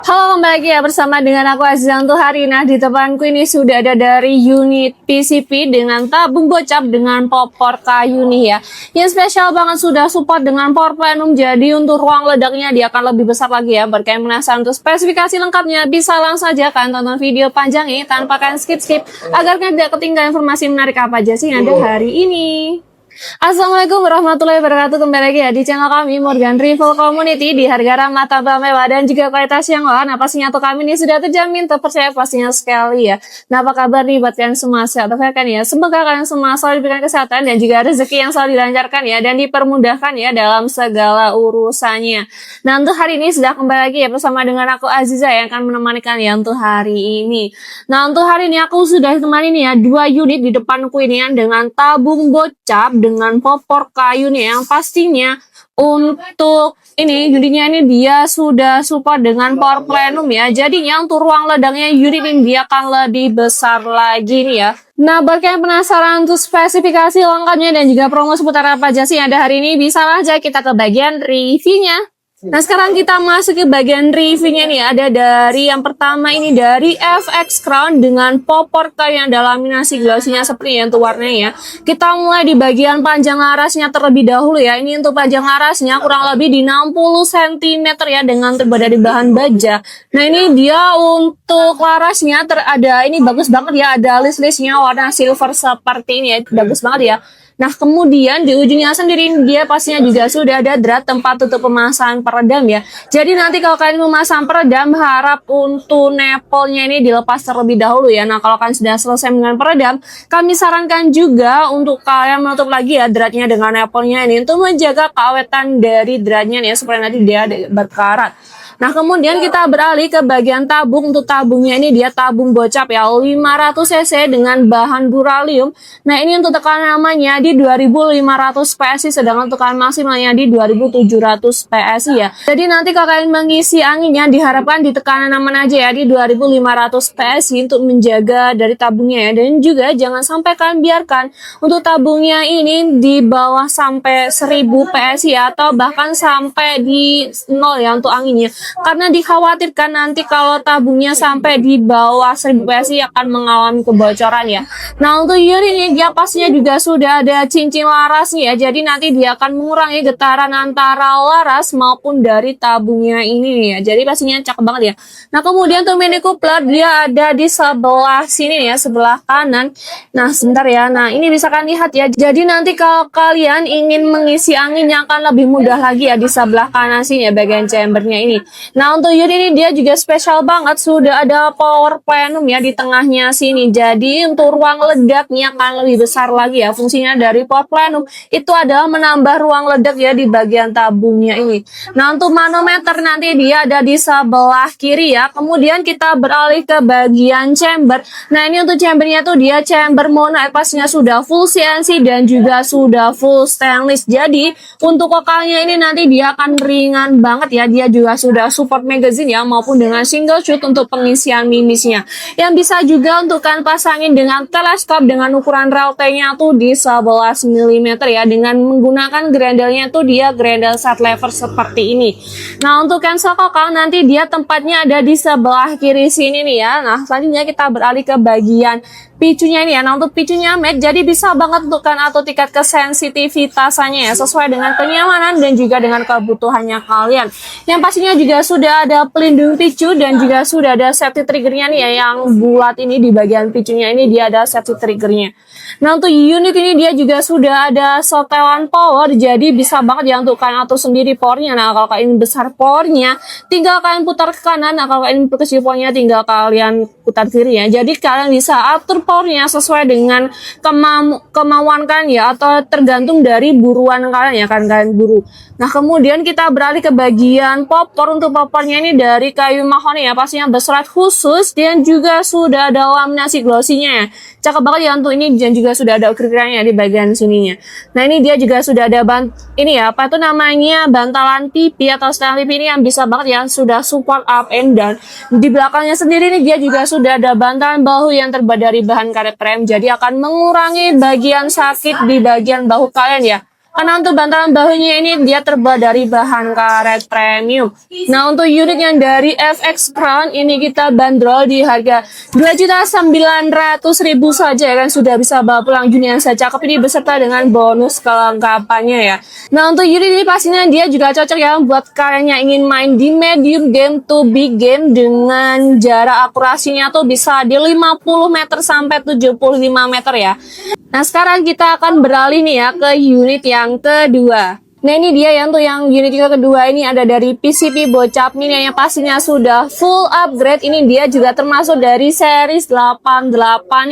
Halo, kembali lagi ya bersama dengan aku Aziza untuk hari. Nah, di depanku ini sudah ada dari unit PCP dengan tabung bocap dengan popor kayu nih ya. Yang spesial banget sudah support dengan power plenum, jadi untuk ruang ledaknya dia akan lebih besar lagi ya. Bagi yang penasaran untuk spesifikasi lengkapnya, bisa langsung saja kalian tonton video panjang ini tanpa kalian skip-skip agar kalian tidak ketinggalan informasi menarik apa aja sih yang ada hari ini. Assalamualaikum warahmatullahi wabarakatuh. Kembali lagi ya di channel kami Morgan Rival Community di harga ramah, tambah mewah dan juga kualitas yang wah. Nah, pastinya untuk kami ini sudah terjamin, terpercaya pastinya sekali ya. Nah, apa kabar nih buat kalian semua, sehat kan ya? Semoga kalian semua selalu diberikan kesehatan dan juga rezeki yang selalu dilancarkan ya, dan dipermudahkan ya dalam segala urusannya. Nah, untuk hari ini sudah kembali lagi ya bersama dengan aku Aziza yang akan menemani kalian untuk hari ini. Nah, untuk hari ini aku sudah ditemani nih ya 2 unit di depanku ini ya, dengan tabung bocap dengan popor kayu nih yang pastinya untuk ini unitnya ini dia sudah support dengan power plenum ya. Jadinya untuk ruang ledaknya unit ini dia akan lebih besar lagi nih ya. Nah, bagi yang penasaran untuk spesifikasi lengkapnya dan juga promo seputar apa aja sih yang ada hari ini, bisa aja kita ke bagian reviewnya. Nah, sekarang kita masuk ke bagian reviewnya nih. Ada dari yang pertama ini dari FX Crown dengan popor kayu yang ada laminasi glossy-nya seperti yang untuk warnanya ya. Kita mulai di bagian panjang larasnya terlebih dahulu ya. Ini untuk panjang larasnya kurang lebih di 60 cm ya, dengan terbuat dari bahan baja. Nah, ini dia untuk larasnya ada ini bagus banget ya, ada list-listnya warna silver seperti ini ya, bagus banget ya. Nah, kemudian di ujungnya sendiri dia pastinya juga sudah ada drat tempat untuk pemasangan peredam ya. Jadi nanti kalau kalian memasang peredam, harap untuk nepolnya ini dilepas terlebih dahulu ya. Nah, kalau kalian sudah selesai dengan peredam, kami sarankan juga untuk kalian menutup lagi ya dratnya dengan nepolnya ini untuk menjaga keawetan dari dratnya nih ya, supaya nanti dia berkarat. Nah, kemudian kita beralih ke bagian tabung. Untuk tabungnya ini dia tabung bocap ya, 500 cc dengan bahan duralium. Nah, ini untuk tekanan namanya di 2500 PSI, sedangkan tekanan maksimalnya di 2700 PSI ya. Jadi nanti kalau kalian mengisi anginnya diharapkan di tekanan aman aja ya, di 2500 PSI untuk menjaga dari tabungnya ya. Dan juga jangan sampai kalian biarkan untuk tabungnya ini di bawah sampai 1000 PSI ya, atau bahkan sampai di 0 ya untuk anginnya. Karena dikhawatirkan nanti kalau tabungnya sampai di bawah 1000 PSI akan mengalami kebocoran ya. Nah, untuk unit ini dia pastinya juga sudah ada cincin larasnya ya. Jadi nanti dia akan mengurangi getaran antara laras maupun dari tabungnya ini ya. Jadi pastinya cakep banget ya. Nah, kemudian untuk mini coupler dia ada di sebelah sini ya, sebelah kanan. Nah, sebentar ya. Nah, ini bisa kalian lihat ya. Jadi nanti kalau kalian ingin mengisi anginnya akan lebih mudah lagi ya di sebelah kanan sini ya, bagian chambernya ini. Nah, untuk unit ini dia juga spesial banget, sudah ada power plenum ya di tengahnya sini. Jadi untuk ruang ledaknya akan lebih besar lagi ya. Fungsinya dari power plenum itu adalah menambah ruang ledak ya di bagian tabungnya ini. Nah, untuk manometer nanti dia ada di sebelah kiri ya. Kemudian kita beralih ke bagian chamber. Nah, ini untuk chambernya tuh dia chamber mono, pastinya sudah full CNC dan juga sudah full stainless. Jadi untuk kokalnya ini nanti dia akan ringan banget ya. Dia juga sudah support magazine ya, maupun dengan single shoot untuk pengisian mimisnya. Yang bisa juga untuk kalian pasangin dengan teleskop dengan ukuran rautenya tuh di 11 mm ya, dengan menggunakan grendelnya tuh dia grendel side lever seperti ini. Nah, untuk cancel kokal nanti dia tempatnya ada di sebelah kiri sini nih ya. Nah, selanjutnya kita beralih ke bagian picunya ini ya. Nah, untuk picunya matte, jadi bisa banget untuk kan atau tingkat kesensitivitasnya ya, sesuai dengan kenyamanan dan juga dengan kebutuhannya kalian. Yang pastinya juga sudah ada pelindung picu dan juga sudah ada safety triggernya nih ya, yang bulat ini di bagian picunya ini dia ada safety triggernya. Nah, untuk unit ini dia juga sudah ada setelan power, jadi bisa banget ya untuk kalian atur sendiri powernya. Nah, kalau kalian besar powernya tinggal kalian putar ke kanan, nah kalau kalian kecil powernya tinggal kalian putar kiri ya. Jadi kalian bisa atur powernya sesuai dengan kemauan kalian ya, atau tergantung dari buruan kalian ya, kan kalian buru. Nah, kemudian kita beralih ke bagian popor. Untuk popornya ini dari kayu mahoni ya, pastinya berserat khusus dan juga sudah ada laminasi glossy-nya ya. Cakep banget ya untuk ini, dan juga sudah ada ukir-ukirannya di bagian sininya. Nah, ini dia juga sudah ada ini ya, apa itu namanya, bantalan pipi atau stand pipi ini yang bisa banget ya, sudah support up and down. Di belakangnya sendiri ini dia juga sudah ada bantalan bahu yang terbuat dari bahan karet rem, jadi akan mengurangi bagian sakit di bagian bahu kalian ya. Karena untuk bantalan bahunya ini dia terbuat dari bahan karet premium. Nah, untuk unit yang dari FX Crown ini kita bandrol di harga 2.900.000 saja ya kan, sudah bisa bawa pulang unit yang saya cakep ini beserta dengan bonus kelengkapannya ya. Nah, untuk unit ini pastinya dia juga cocok ya buat kalian yang ingin main di medium game to big game dengan jarak akurasinya tuh bisa di 50 meter sampai 75 meter ya. Nah, sekarang kita akan beralih nih ya ke unit yang kedua. Nah, ini dia ya untuk yang unit yang kedua ini ada dari PCP Bocap Mini yang pastinya sudah full upgrade. Ini dia juga termasuk dari series 88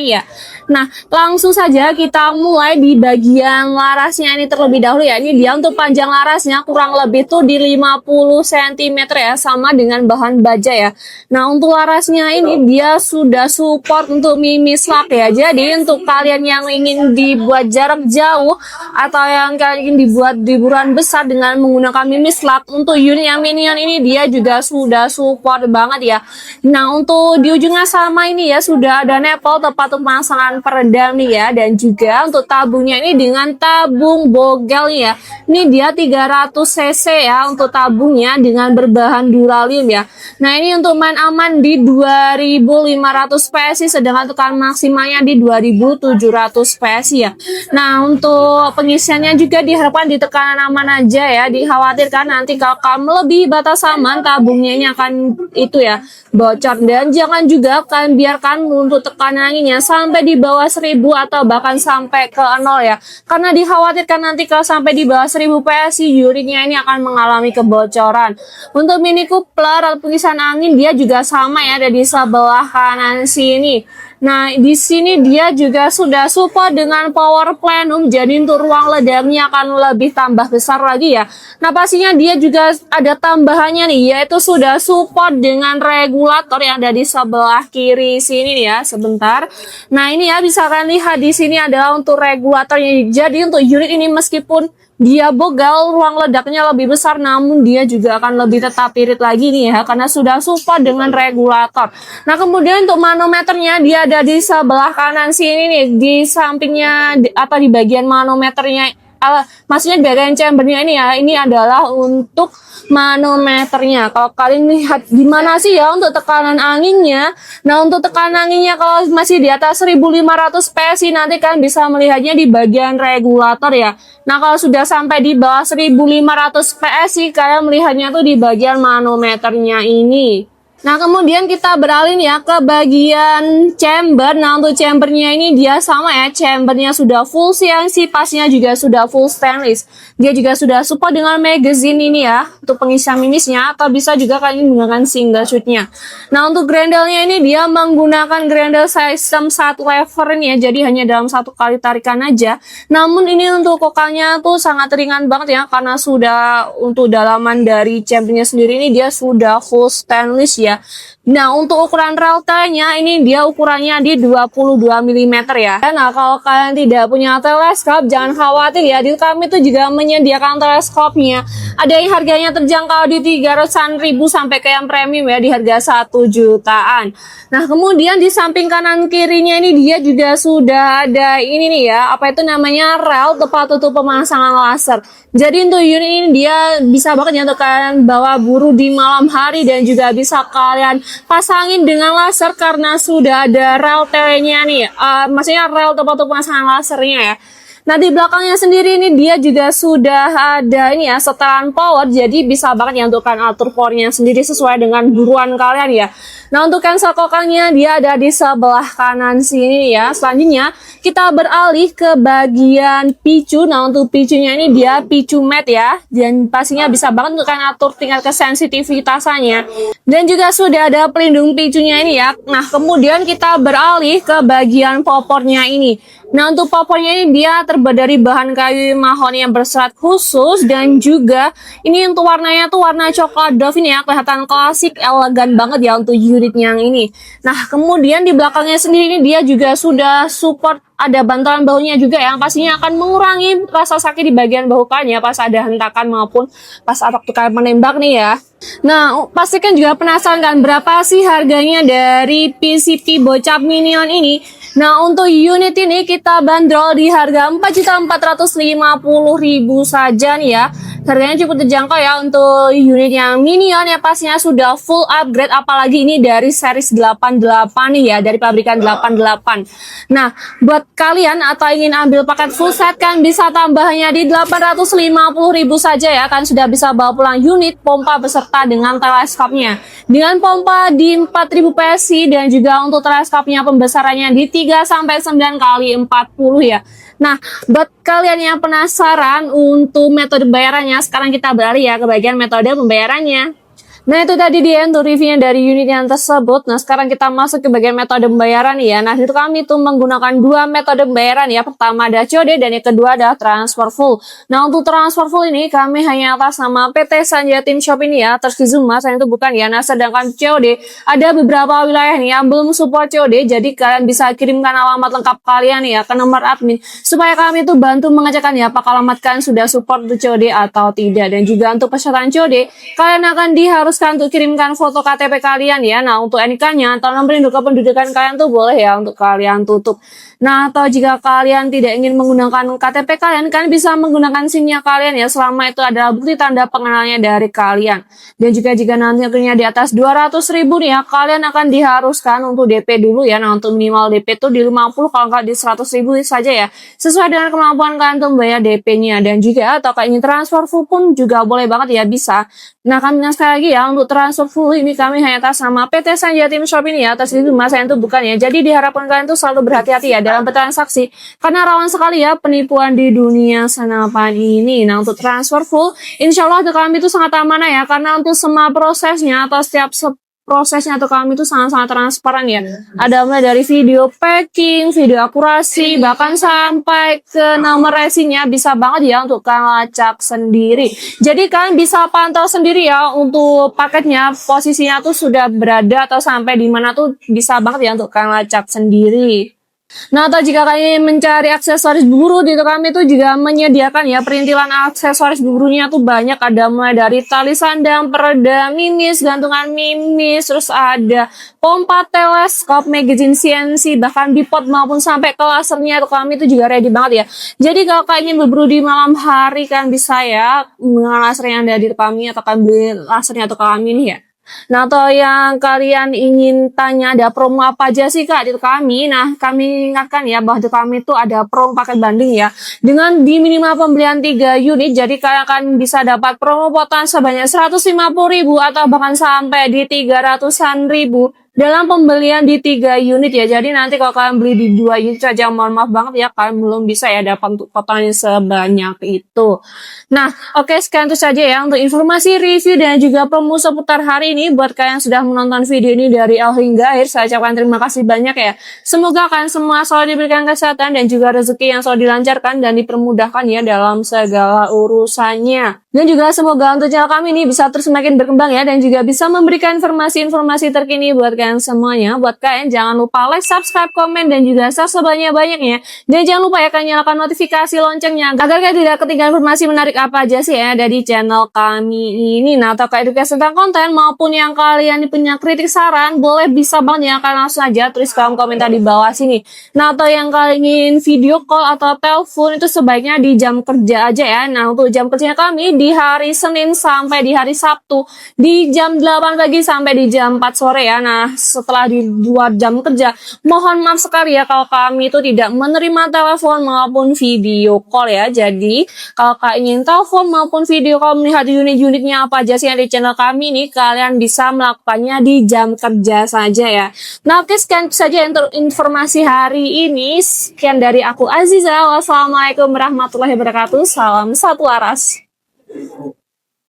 ya. Nah, langsung saja kita mulai di bagian larasnya ini terlebih dahulu ya. Ini dia untuk panjang larasnya kurang lebih tuh di 50 cm ya, sama dengan bahan baja ya. Nah, untuk larasnya ini dia sudah support untuk mimis lock ya. Jadi untuk kalian yang ingin dibuat jarak jauh atau yang kalian ingin dibuat di besar dengan menggunakan mimis lock, untuk unit yang minion ini dia juga sudah support banget ya. Nah, untuk di ujungnya sama ini ya sudah ada nipple tepat untuk pemasangan peredam nih ya, dan juga untuk tabungnya ini dengan tabung bogel nih ya. Ini dia 300 cc ya untuk tabungnya dengan berbahan duralium ya. Nah, ini untuk main aman di 2500 PSI sedangkan tekan maksimalnya di 2700 PSI ya. Nah, untuk pengisiannya juga diharapkan di tekanan aman aja ya, dikhawatirkan nanti kalau kamu lebih batas aman tabungnya ini akan itu ya bocor, dan jangan juga kalian biarkan untuk tekanan anginnya sampai di bawah 1000 atau bahkan sampai ke 0 ya, karena dikhawatirkan nanti kalau sampai di bawah 1000 PSI unitnya ini akan mengalami kebocoran. Untuk Mini Coupler atau pengisian angin dia juga sama ya, ada di sebelah kanan sini. Nah, di sini dia juga sudah support dengan power plenum, jadi untuk ruang ledamnya akan lebih tambah besar lagi ya. Nah, pastinya dia juga ada tambahannya nih, yaitu sudah support dengan regulator yang ada di sebelah kiri sini ya. Sebentar. Nah, ini ya bisa kalian lihat di sini adalah untuk regulatornya. Jadi untuk unit ini meskipun dia bogal, ruang ledaknya lebih besar, namun dia juga akan lebih tetap irit lagi nih ya, karena sudah support dengan regulator. Nah, kemudian untuk manometernya dia ada di sebelah kanan sini nih, di sampingnya atau di bagian manometernya. Maksudnya bagian chambernya ini ya, ini adalah untuk manometernya. Kalau kalian lihat gimana sih ya untuk tekanan anginnya. Nah, untuk tekanan anginnya kalau masih di atas 1500 PSI nanti kalian bisa melihatnya di bagian regulator ya. Nah, kalau sudah sampai di bawah 1500 PSI kalian melihatnya tuh di bagian manometernya ini. Nah, kemudian kita beralih ya ke bagian chamber. Nah, untuk chambernya ini dia sama ya, chambernya sudah full CNC, pasnya juga sudah full stainless. Dia juga sudah support dengan magazine ini ya, untuk pengisian mimisnya, atau bisa juga kalian menggunakan single shootnya. Nah, untuk grandelnya ini dia menggunakan grendel sistem 1 lever ini ya, jadi hanya dalam satu kali tarikan aja. Namun ini untuk kokalnya tuh sangat ringan banget ya, karena sudah untuk dalaman dari chambernya sendiri ini dia sudah full stainless ya. Nah, untuk ukuran reltanya ini dia ukurannya di 22 mm ya. Nah, kalau kalian tidak punya teleskop jangan khawatir ya, di kami itu juga menyediakan teleskopnya. Ada yang harganya terjangkau di 300.000 sampai ke yang premium ya di harga 1 jutaan. Nah, kemudian di samping kanan kirinya ini dia juga sudah ada ini nih ya, apa itu namanya, rel tempat tutup pemasangan laser. Jadi untuk unit ini dia bisa banget ya untuk kalian bawa buru di malam hari, dan juga bisa kalian pasangin dengan laser karena sudah ada rel T-nya nih, maksudnya rel tempat untuk pemasangan lasernya ya. Nah, di belakangnya sendiri ini dia juga sudah ada ini ya, setelan power, jadi bisa banget ya untuk kalian atur powernya sendiri sesuai dengan buruan kalian ya. Nah, untuk cancel kokalnya dia ada di sebelah kanan sini ya. Selanjutnya kita beralih ke bagian picu. Nah, untuk picunya ini dia picu matte ya, dan pastinya bisa banget untuk kalian atur tingkat kesensitivitasnya. Dan juga sudah ada pelindung picunya ini ya. Nah, kemudian kita beralih ke bagian popornya ini. Nah, untuk popornya ini dia terbuat dari bahan kayu mahoni yang berserat khusus, dan juga ini untuk warnanya tuh warna coklat doff ini ya, kelihatan klasik, elegan banget ya untuk unit yang ini. Nah, kemudian di belakangnya sendiri ini dia juga sudah support ada bantalan bahunya juga yang pastinya akan mengurangi rasa sakit di bagian bahu kalian ya pas ada hentakan maupun pas waktu kalian menembak nih ya. Nah, pastikan juga penasaran kan berapa sih harganya dari PCP Bocap Minion ini. Nah, untuk unit ini kita bandrol di harga 4.450.000 saja nih ya. Harganya cukup terjangkau ya untuk unit yang Minion ya, pastinya sudah full upgrade, apalagi ini dari series 88 nih ya, dari pabrikan 88. Nah, buat kalian atau ingin ambil paket full set kan bisa tambahnya di 850.000 saja ya, kan sudah bisa bawa pulang unit pompa beserta dengan teleskopnya. Dengan pompa di 4000 PSI dan juga untuk teleskopnya pembesarannya di 3-9 kali 40 ya. Nah, buat kalian yang penasaran untuk metode bayarannya, sekarang kita beralih ya ke bagian metode pembayarannya. Nah, itu tadi dia untuk reviewnya dari unit yang tersebut. Nah, sekarang kita masuk ke bagian metode pembayaran ya. Nah, itu kami tuh menggunakan dua metode pembayaran ya. Pertama ada COD dan yang kedua ada transfer full. Nah, untuk transfer full ini kami hanya atas nama PT Sanjatim Shop ini ya. Terskizum mas, itu bukan ya. Nah, sedangkan COD ada beberapa wilayah nih yang belum support COD. Jadi kalian bisa kirimkan alamat lengkap kalian ya ke nomor admin supaya kami tuh bantu mengecekkan ya apakah alamat kalian sudah support untuk COD atau tidak. Dan juga untuk pesertaan COD, kalian akan diharuskan untuk kirimkan foto KTP kalian ya. Nah, untuk NIK-nya atau nomor induk kependudukan kalian tuh boleh ya untuk kalian tutup. Nah, atau jika kalian tidak ingin menggunakan KTP kalian bisa menggunakan SIM-nya kalian ya, selama itu adalah bukti tanda pengenalnya dari kalian. Dan juga jika nanti akhirnya di atas 200.000 nih ya, kalian akan diharuskan untuk DP dulu ya. Nah, untuk minimal DP itu di 50, kalau nggak di 100.000 saja ya, sesuai dengan kemampuan kalian untuk membayar DP-nya. Dan juga atau ingin transfer full pun juga boleh banget ya, bisa. Nah, kami sekali lagi ya, untuk transfer full ini kami hanya atas nama PT Sanjatim Shop ini ya, atas itu mas itu bukan ya. Jadi diharapkan kalian tuh selalu berhati-hati ya dalam bertransaksi, karena rawan sekali ya penipuan di dunia senapan ini. Nah, untuk transfer full, insya Allah untuk kami itu sangat aman ya, karena untuk semua prosesnya atau setiap prosesnya atau kami itu sangat-sangat transparan ya. Ada mulai dari video packing, video akurasi, bahkan sampai ke nomor resinya bisa banget ya untuk kalian lacak sendiri. Jadi kalian bisa pantau sendiri ya untuk paketnya, posisinya tuh sudah berada atau sampai di mana tuh bisa banget ya untuk kalian lacak sendiri. Nah, atau jika kalian mencari aksesoris berburu, di kami itu juga menyediakan ya perintilan aksesoris berburunya tuh banyak, ada mulai dari tali sandang, peredam mimis, gantungan mimis, terus ada pompa teleskop, magazine CNC, bahkan bipod maupun sampai ke lasernya tuh kami itu juga ready banget ya. Jadi kalau kalian ingin berburu di malam hari kan bisa ya dengan laser yang ada di kami, atau kalian beli lasernya atau kami nih ya. Nah, atau yang kalian ingin tanya ada promo apa aja sih kak di kami? Nah, kami ingatkan ya bahwa di kami itu ada promo paket banding ya. Dengan di minimal pembelian 3 unit, jadi kalian akan bisa dapat promo potongan sebanyak 150.000 atau bahkan sampai di 300-an ribu dalam pembelian di 3 unit ya. Jadi nanti kalau kalian beli di 2 unit saja, mohon maaf banget ya, kalian belum bisa ya dapat potongan sebanyak itu. Nah, oke, sekian itu saja ya untuk informasi review dan juga promo seputar hari ini. Buat kalian yang sudah menonton video ini dari awal hingga akhir, saya ucapkan terima kasih banyak ya. Semoga kalian semua selalu diberikan kesehatan dan juga rezeki yang selalu dilancarkan dan dipermudahkan ya dalam segala urusannya. Dan juga semoga untuk channel kami ini bisa terus semakin berkembang ya, dan juga bisa memberikan informasi-informasi terkini buat kalian semuanya. Buat kalian jangan lupa like, subscribe, komen, dan juga share sebanyak-banyaknya. Dan jangan lupa ya kalian nyalakan notifikasi loncengnya agar kalian tidak ketinggalan informasi menarik apa aja sih ya dari channel kami ini. Nah, atau edukasi tentang konten maupun yang kalian punya kritik saran, boleh bisa banget ya kalian langsung aja tulis kolom komentar di bawah sini. Nah, atau yang kalian ingin video call atau telepon itu sebaiknya di jam kerja aja ya. Nah, untuk jam kerjanya kami di hari Senin sampai di hari Sabtu di jam 8 pagi sampai di jam 4 sore ya. Nah, setelah di luar jam kerja, mohon maaf sekali ya kalau kami itu tidak menerima telepon maupun video call ya. Jadi kalau kalian ingin telepon maupun video call melihat unit-unitnya apa aja sih yang di channel kami nih, kalian bisa melakukannya di jam kerja saja ya. Nah, oke, sekian saja untuk informasi hari ini. Sekian dari aku Aziza. Wassalamualaikum warahmatullahi wabarakatuh. Salam satu waras.